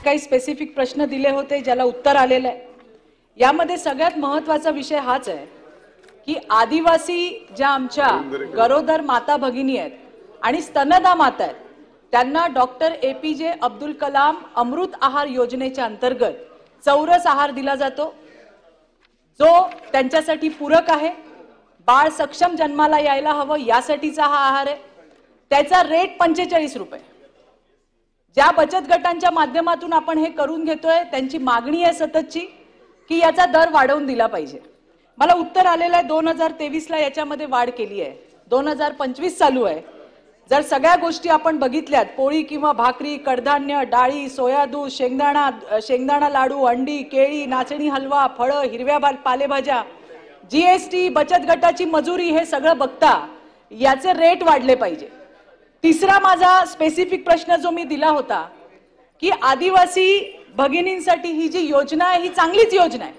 काही स्पेसिफिक प्रश्न दिले होते ज्याला उत्तर आलेलं आहे। यामध्ये सगळ्यात महत्त्वाचा विषय हाच आहे की आदिवासी ज्या आमच्या गरोदर माता भगिनी आहेत आणि स्तनदा माता आहेत त्यांना डॉक्टर APJ अब्दुल कलाम अमृत आहार योजनेच्या अंतर्गत चौरस आहार दिला जातो जो त्यांच्यासाठी पूरक आहे। बाळ सक्षम जन्माला यायला हवं यासाठीचा हा आहार आहे। त्याचा रेट 45 रुपये। ज्या बचत गटांच्या माध्यमातून आपण हे करून घेतोय त्यांची मागणी आहे सततची की याचा दर वाढवून दिला पाहिजे। मला उत्तर आलेलं आहे 2023 ला याच्यामध्ये वाढ केली आहे, 2025 चालू आहे। जर सगळ्या गोष्टी आपण बघितल्यात पोळी किंवा भाकरी, कडधान्य, डाळी, सोया दूध, शेंगदाणा लाडू, अंडी, केळी, नाचणी हलवा, फळं, हिरव्या पालेभाज्या, GST, बचत गटाची मजुरी हे सगळं बघता याचे रेट वाढले पाहिजे। तिसरा माझा स्पेसिफिक प्रश्न जो मी दिला होता की आदिवासी भगिनींसाठी ही जी योजना आहे ही चांगलीच योजना आहे,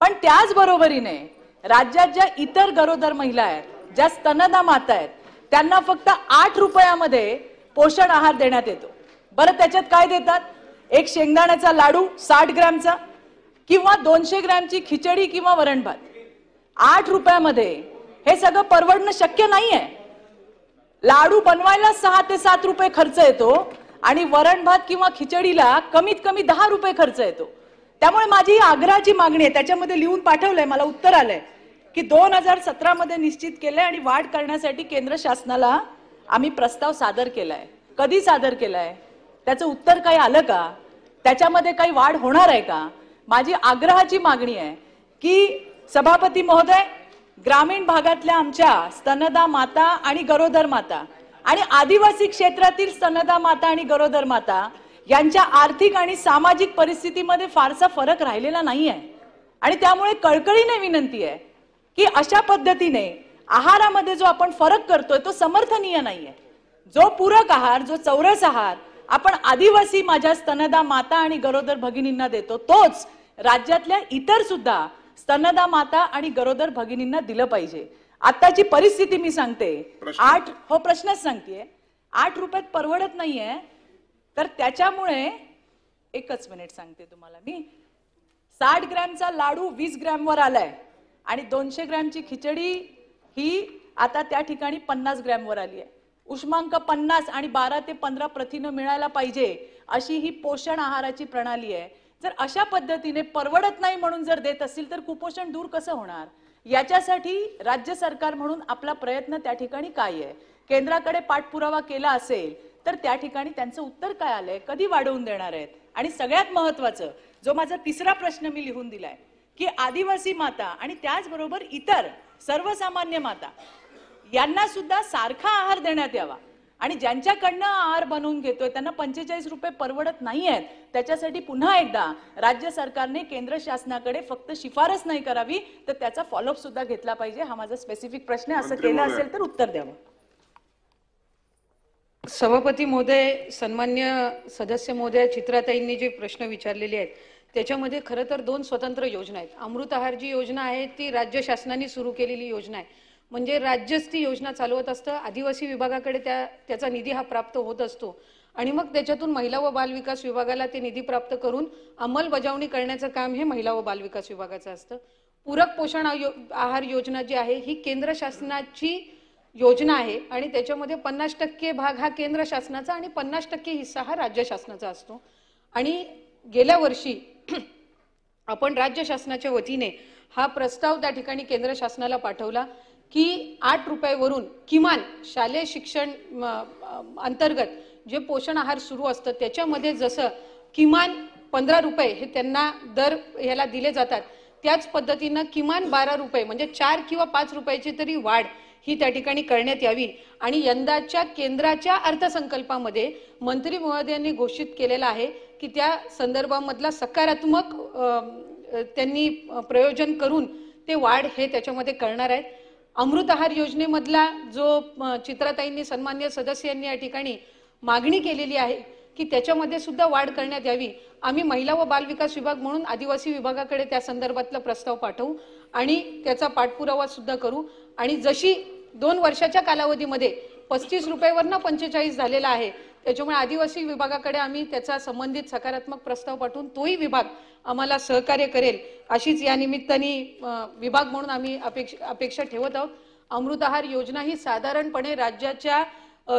पण त्याच बरोबरीने राज्यात ज्या इतर गरोदर महिला आहेत, ज्या स्तनदा माता आहेत त्यांना फक्त 8 रुपयामध्ये पोषण आहार देण्यात येतो। बरं त्याच्यात काय देतात? एक शेंगदाण्याचा लाडू 60 ग्रॅमचा किंवा 200 ग्रॅमची खिचडी किंवा वरण भात। 8 रुपयामध्ये हे सगळं परवडणं शक्य नाहीये। लाडू बनवायला 6 ते 7 रुपये खर्च येतो आणि वरण भात किंवा खिचडीला कमीत कमी 10 रुपये खर्च येतो। त्यामुळे माझी आग्रहाची मागणी आहे, त्याच्यामध्ये लिहून पाठवलंय, मला उत्तर आलंय की 2017 मध्ये निश्चित केलंय आणि वाढ करण्यासाठी केंद्र शासनाला आम्ही प्रस्ताव सादर केलाय। कधी सादर केलाय? त्याचं उत्तर काही आलं का? त्याच्यामध्ये काही वाढ होणार आहे का? माझी आग्रहाची मागणी आहे की सभापती महोदय, ग्रामीण भागातल्या आमच्या स्तनदा माता आणि गरोदर माता आणि आदिवासी क्षेत्रातील स्तनदा माता आणि गरोदर माता यांच्या आर्थिक आणि सामाजिक परिस्थितीमध्ये फारसा फरक राहिलेला नाहीये आणि त्यामुळे कळकळीने विनंती आहे की अशा पद्धतीने आहारामध्ये जो आपण फरक करतोय तो समर्थनीय नाहीये। जो पूरक आहार, जो चौरस आहार आपण आदिवासी माझ्या स्तनदा माता आणि गरोदर भगिनींना देतो तोच राज्यातल्या इतर सुद्धा स्तनदा माता आणि गरोदर भगिनींना दिलं पाहिजे। आताची परिस्थिती मी सांगते, प्रश्नच सांगतेय, 8 रुपयात परवडत नाहीये, तर त्याच्यामुळे एकच मिनिट सांगते तुम्हाला मी, 60 ग्रॅमचा लाडू 20 ग्रॅमवर आलाय आणि 200 ग्रॅमची खिचडी ही आता त्या ठिकाणी 50 ग्रॅमवर आली आहे। उष्मांक 50 आणि 12 ते 15 प्रथिनं मिळायला पाहिजे अशी ही पोषण आहाराची प्रणाली आहे। जर अशा पद्धतीने परवडत नाही म्हणून जर देत असेल तर कुपोषण दूर कसं होणार? याच्यासाठी राज्य सरकार म्हणून आपला प्रयत्न त्या ठिकाणी काय आहे? केंद्राकडे पाठपुरावा केला असेल तर त्या ठिकाणी त्यांचं उत्तर काय आलंय? कधी वाढवून देणार आहेत? आणि सगळ्यात महत्त्वाचं जो माझा तिसरा प्रश्न मी लिहून दिलाय की आदिवासी माता आणि त्याचबरोबर इतर सर्वसामान्य माता यांना सुद्धा सारखा आहार देण्यात यावा आणि ज्यांच्याकडनं आहार बनवून घेतोय त्यांना 45 रुपये परवडत नाहीयेत। त्याच्यासाठी पुन्हा एकदा राज्य सरकारने केंद्र शासनाकडे फक्त शिफारस नाही करावी तर त्याचा फॉलोअप सुद्धा घेतला पाहिजे। हा माझा स्पेसिफिक प्रश्न आहे, असं केलं असेल तर उत्तर द्यावं। सभापती महोदय, सन्मान्य सदस्य महोदय, चित्राताईंनी जे प्रश्न विचारलेले आहेत त्याच्यामध्ये खरं तर 2 स्वतंत्र योजना आहेत। अमृत आहार जी योजना आहे ती राज्य शासनाने सुरू केलेली योजना आहे, म्हणजे राज्यच ती योजना चालवत असतं। आदिवासी विभागाकडे त्याचा निधी हा प्राप्त होत असतो आणि मग त्याच्यातून महिला व बाल विकास विभागाला ते निधी प्राप्त करून अंमलबजावणी करण्याचं काम हे महिला व बाल विकास विभागाचं असतं। पूरक पोषण आहार योजना जी आहे ही केंद्र शासनाची योजना आहे आणि त्याच्यामध्ये 50% भाग हा केंद्र शासनाचा आणि 50% हिस्सा हा राज्य शासनाचा असतो। आणि गेल्या वर्षी आपण राज्य शासनाच्या वतीने हा प्रस्ताव त्या ठिकाणी केंद्र शासनाला पाठवला की 8 रुपयावरून किमान शालेय शिक्षण अंतर्गत जे पोषण आहार सुरू असतं त्याच्यामध्ये जसं किमान 15 रुपये हे त्यांना दर ह्याला दिले जातात त्याच पद्धतीनं किमान 12 रुपये म्हणजे 4 किंवा 5 रुपयाची तरी वाढ ही त्या ठिकाणी करण्यात यावी। आणि यंदाच्या केंद्राच्या अर्थसंकल्पामध्ये मंत्री महोदयांनी घोषित केलेला आहे की त्या संदर्भामधला सकारात्मक त्यांनी प्रयोजन करून ते वाढ हे त्याच्यामध्ये करणार आहेत। अमृत आहार योजनेमधला जो चित्राताईंनी सन्मान्य सदस्यांनी या ठिकाणी मागणी केलेली आहे की त्याच्यामध्ये सुद्धा वाढ करण्यात यावी। आम्ही महिला व बाल विकास विभाग म्हणून आदिवासी विभागाकडे त्या संदर्भातला प्रस्ताव पाठवू आणि त्याचा पाठपुरावा सुद्धा करू आणि जशी 2 वर्षाच्या कालावधीमध्ये 35 रुपयावरनं 45 झालेला आहे त्याच्यामुळे आदिवासी विभागाकडे आम्ही त्याचा संबंधित सकारात्मक प्रस्ताव पाठवून तोही विभाग आम्हाला सहकार्य करेल अशीच या निमित्ताने विभाग म्हणून आम्ही अपेक्षा ठेवत आहोत. अमृत आहार योजना ही साधारणपणे राज्याच्या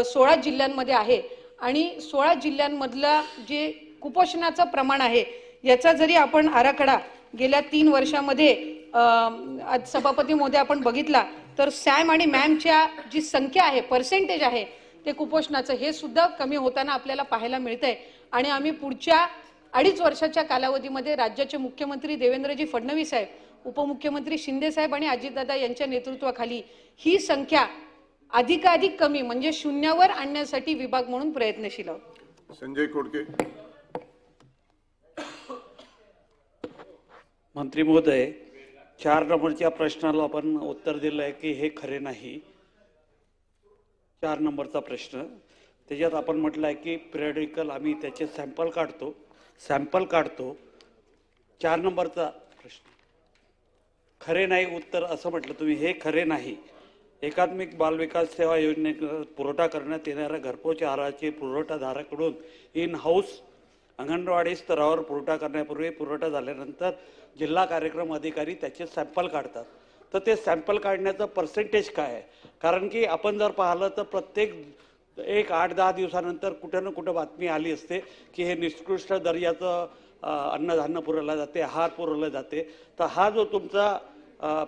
16 जिल्ह्यांमध्ये आहे आणि 16 जिल्ह्यांमधलं जे कुपोषणाचं प्रमाण आहे याचा जरी आपण आराखडा गेल्या 3 वर्षामध्ये आज सभापती महोदय आपण बघितला तर सॅम आणि मॅमच्या जी संख्या आहे पर्सेंटेज आहे ते कुपोषणाचं हे सुद्धा कमी होताना आपल्याला पाहायला मिळतंय. आणि आम्ही पुढच्या 2.5 वर्षाच्या कालावधीमध्ये राज्याचे मुख्यमंत्री देवेंद्रजी फडणवीस साहेब, उपमुख्यमंत्री शिंदे साहेब आणि अजितदादा यांच्या नेतृत्वाखाली ही संख्या अधिकाधिक कमी म्हणजे शून्यावर आणण्यासाठी विभाग म्हणून प्रयत्नशील आहोत. संजय खोडके. मंत्री महोदय, 4 नंबरच्या प्रश्नाला आपण उत्तर दिलं आहे की हे खरे नाही. 4 नंबरचा प्रश्न त्याच्यात आपण म्हटलं आहे की पिरियडिकल आम्ही त्याचे सॅम्पल काढतो. 4 नंबरचा प्रश्न खरे नाही उत्तर असं म्हटलं तुम्ही. हे खरे नाही. एकात्मिक बालविकास सेवा योजनेत पुरवठा करण्यात येणाऱ्या घरपोच आहाराचे पुरवठादाराकडून इन हाऊस अंगणवाडी स्तरावर पुरवठा करण्यापूर्वी पुरवठा झाल्यानंतर जिल्हा कार्यक्रम अधिकारी त्याचे सॅम्पल काढतात. तर ते सॅम्पल काढण्याचं पर्सेंटेज काय आहे? कारण की आपण जर पाहिलं तर प्रत्येक 8-10 दिवसानंतर कुठं ना कुठं बातमी आली असते की हे निकृष्ट दर्जाचं अन्नधान्य पुरवलं जाते, आहार पुरवलं जाते. तर हा जो तुमचा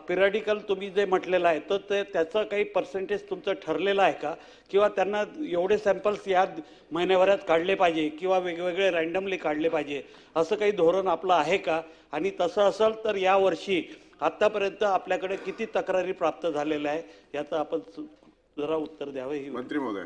पिरियडिकल तुम्ही जे म्हटलेलं आहे तर ते त्याचं काही पर्सेंटेज तुमचं ठरलेलं आहे का? किंवा त्यांना एवढे सॅम्पल्स या महिन्याभरात काढले पाहिजे किंवा वेगवेगळे रँडमली काढले पाहिजे असं काही धोरण आपलं आहे का? आणि तसं असेल तर यावर्षी आतापर्यंत आपल्याकडे किती तक्रारी प्राप्त झालेल्या आहे याचं आपण जरा उत्तर द्यावं. ही मंत्री महोदय.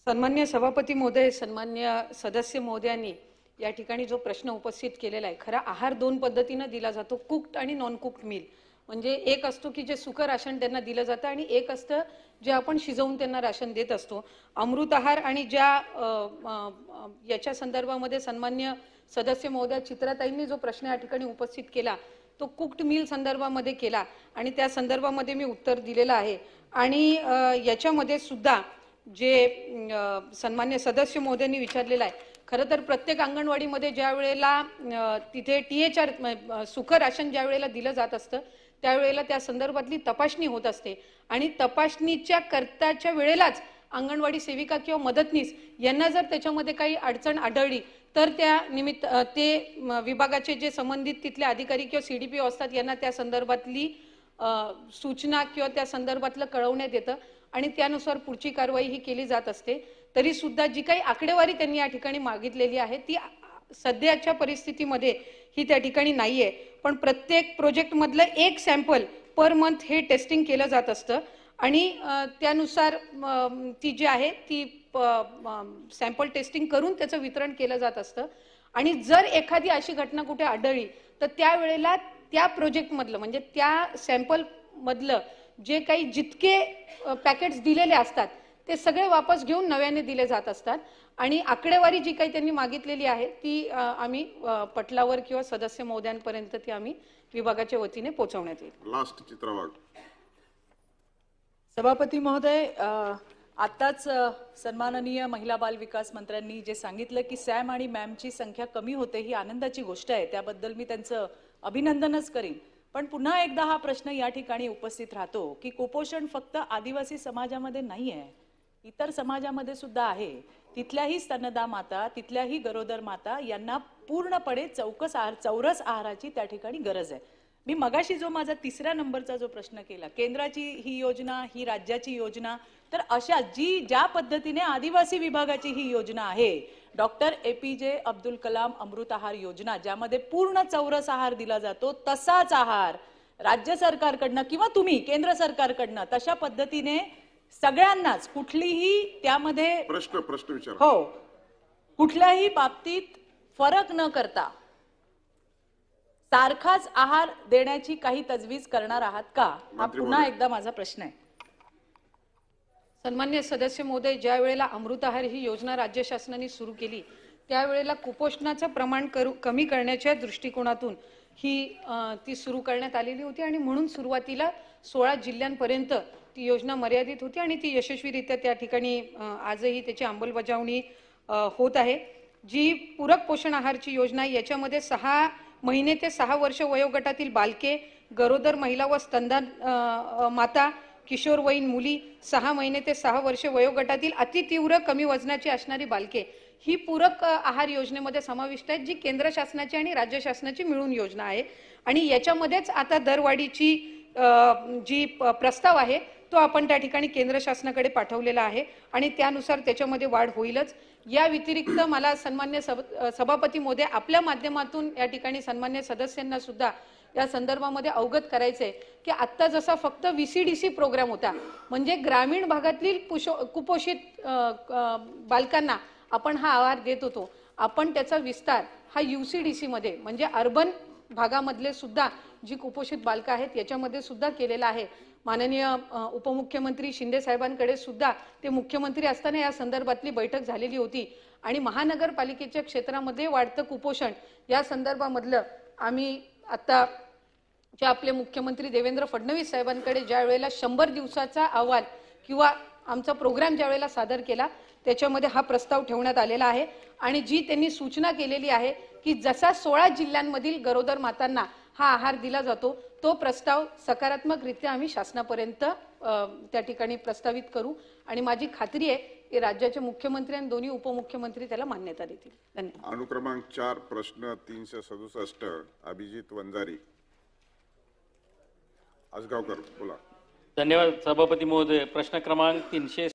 सन्मान्य सभापती महोदय, सन्मान्य सदस्य महोदयांनी या ठिकाणी जो प्रश्न उपस्थित केलेला आहे, खरा आहार 2 पद्धतीने दिला जातो, कुक्ड आणि नॉन कुक्ड मील. म्हणजे एक असतो की जे सुकं राशन त्यांना दिलं जातं आणि एक असतं जे आपण शिजवून त्यांना राशन देत असतो. अमृत आहार आणि ज्या याच्या संदर्भामध्ये सन्मान्य सदस्य महोदय चित्राताईंनी जो प्रश्न या ठिकाणी उपस्थित केला तो कुक्ड मील संदर्भामध्ये केला आणि त्या संदर्भामध्ये मी उत्तर दिलेलं आहे. आणि याच्यामध्ये सुद्धा जे सन्मान्य सदस्य महोदयांनी विचारलेलं आहे, खरं तर प्रत्येक अंगणवाडीमध्ये ज्या वेळेला तिथे THR सुखं राशन ज्या वेळेला दिलं जात असतं त्यावेळेला त्या संदर्भातली तपासणी होत असते आणि तपासणीच्या करताच्या वेळेलाच अंगणवाडी सेविका किंवा मदतनीस यांना जर त्याच्यामध्ये काही अडचण आढळली तर त्या निमित्त ते विभागाचे जे संबंधित तिथले अधिकारी किंवा CDPO असतात यांना त्या संदर्भातली सूचना किंवा त्या संदर्भातलं कळवण्यात येतं आणि त्यानुसार पुढची कारवाई ही केली जात असते. तरी सुद्धा जी काही आकडेवारी त्यांनी या ठिकाणी मागितलेली आहे ती सध्याच्या परिस्थितीमध्ये ही त्या ठिकाणी नाहीये. पण प्रत्येक प्रोजेक्ट मधलं एक सॅम्पल पर मंथ हे टेस्टिंग केलं जात असतं आणि त्यानुसार ती जी आहे ती सॅम्पल टेस्टिंग करून त्याचं वितरण केलं जात असतं. आणि जर एखादी अशी घटना कुठे आढळली तर त्यावेळेला त्या प्रोजेक्ट मधलं म्हणजे त्या सॅम्पल मधलं जे काही जितके पॅकेट्स दिलेले असतात ते सगळे वापस घेऊन नव्याने दिले जात असतात. आणि आकडेवारी जी काही त्यांनी मागितलेली आहे ती आम्ही पटलावर किंवा सदस्य महोदयांपर्यंत ती आम्ही विभागाच्या वतीने पोहोचवण्यात येईल. लास्ट चित्रा वाघ. सभापती महोदय, आताच सन्माननीय महिला बाल विकास मंत्र्यांनी जे सांगितलं की सॅम आणि मॅमची संख्या कमी होते ही आनंदाची गोष्ट आहे, त्याबद्दल मी त्यांचं अभिनंदनच करीन. पण पुन्हा एकदा हा प्रश्न या ठिकाणी उपस्थित राहतो की कुपोषण फक्त आदिवासी समाजामध्ये नाही आहे, इतर समाजामध्ये सुद्धा आहे. तिथल्याही स्तनदा माता, तिथल्याही गरोदर माता यांना पूर्णपणे चौरस आहाराची त्या ठिकाणी गरज आहे. मी मगाशी जो माझा 3ऱ्या नंबरचा जो प्रश्न केला, केंद्राची ही योजना, ही राज्याची योजना, तर अशा ज्या पद्धतीने आदिवासी विभागाची ही योजना आहे, डॉक्टर APJ अब्दुल कलाम अमृत आहार योजना, ज्यामध्ये पूर्ण चौरस आहार दिला जातो, तसाच आहार राज्य सरकारकडनं किंवा तुम्ही केंद्र सरकारकडनं तशा पद्धतीने सगळ्यांनाच कुठलीही त्यामध्ये प्रश्न विचार हो कुठल्याही बाबतीत फरक न करता सारखाच आहार देण्याची काही तजवीज करणार आहात का? हा पुन्हा एकदा माझा प्रश्न आहे. सन्मान्य सदस्य महोदय, ज्या वेळेला अमृत आहार ही योजना राज्य शासनाने सुरू केली त्यावेळेला कुपोषणाचं प्रमाण कमी करण्याच्या दृष्टिकोनातून ती सुरू करण्यात आलेली होती आणि म्हणून सुरुवातीला 16 जिल्ह्यांपर्यंत ती योजना मर्यादित होती आणि ती यशस्वीरित्या त्या ठिकाणी आजही त्याची अंमलबजावणी होत आहे. जी पूरक पोषण आहारची योजना आहे याच्यामध्ये 6 महिने ते 6 वर्ष वयोगटातील बालके, गरोदर महिला व स्तनदान माता, किशोरवयीन मुली, 6 महिने ते 6 वर्ष वयोगटातील अतितीव्र कमी वजनाची असणारी बालके ही पूरक आहार योजनेमध्ये समाविष्ट आहेत, जी केंद्र शासनाची आणि राज्य शासनाची मिळून योजना आहे. आणि याच्यामध्येच आता दरवाढीची जी प्रस्ताव आहे तो आपण त्या ठिकाणी केंद्र शासनाकडे पाठवलेला आहे आणि त्यानुसार त्याच्यामध्ये वाढ होईलच. या व्यतिरिक्त मला सन्मान्य सभापती महोदय आपल्या माध्यमातून या ठिकाणी सन्मान्य सदस्यांना सुद्धा या संदर्भामध्ये अवगत करायचंय की आत्ता जसा फक्त VCDC प्रोग्राम होता, म्हणजे ग्रामीण भागातील कुपोषित बालकांना आपण हा आहार देत होतो, आपण त्याचा विस्तार हा UCDC मध्ये म्हणजे अर्बन भागामधले सुद्धा जी कुपोषित बालकं आहेत याच्यामध्ये सुद्धा केलेला आहे. माननीय उपमुख्यमंत्री शिंदे साहेबांकडे सुद्धा ते मुख्यमंत्री असताना या संदर्भातली बैठक झालेली होती आणि महानगरपालिकेच्या क्षेत्रामध्ये वाढतं कुपोषण या संदर्भामधलं आम्ही आता जे आपले मुख्यमंत्री देवेंद्र फडणवीस साहेबांकडे ज्या वेळेला 100 दिवसाचा अहवाल किंवा आमचा प्रोग्राम ज्या वेळेला सादर केला त्याच्यामध्ये हा प्रस्ताव ठेवण्यात आलेला आहे आणि जी त्यांनी सूचना केलेली आहे की जसा 16 जिल्ह्यांमधील गरोदर मातांना हा आहार दिला जातो तो प्रस्ताव सकारात्मकरित्या आम्ही शासनापर्यंत त्या ठिकाणी प्रस्तावित करू आणि माझी खात्री आहे की राज्याचे मुख्यमंत्री आणि दोन्ही उपमुख्यमंत्री त्याला मान्यता देतील. धन्यवाद. अनुक्रमांक 4 प्रश्न 367 अभिजित वंजारी. आसगावकर बोला. धन्यवाद सभापती महोदय. प्रश्न क्रमांक 300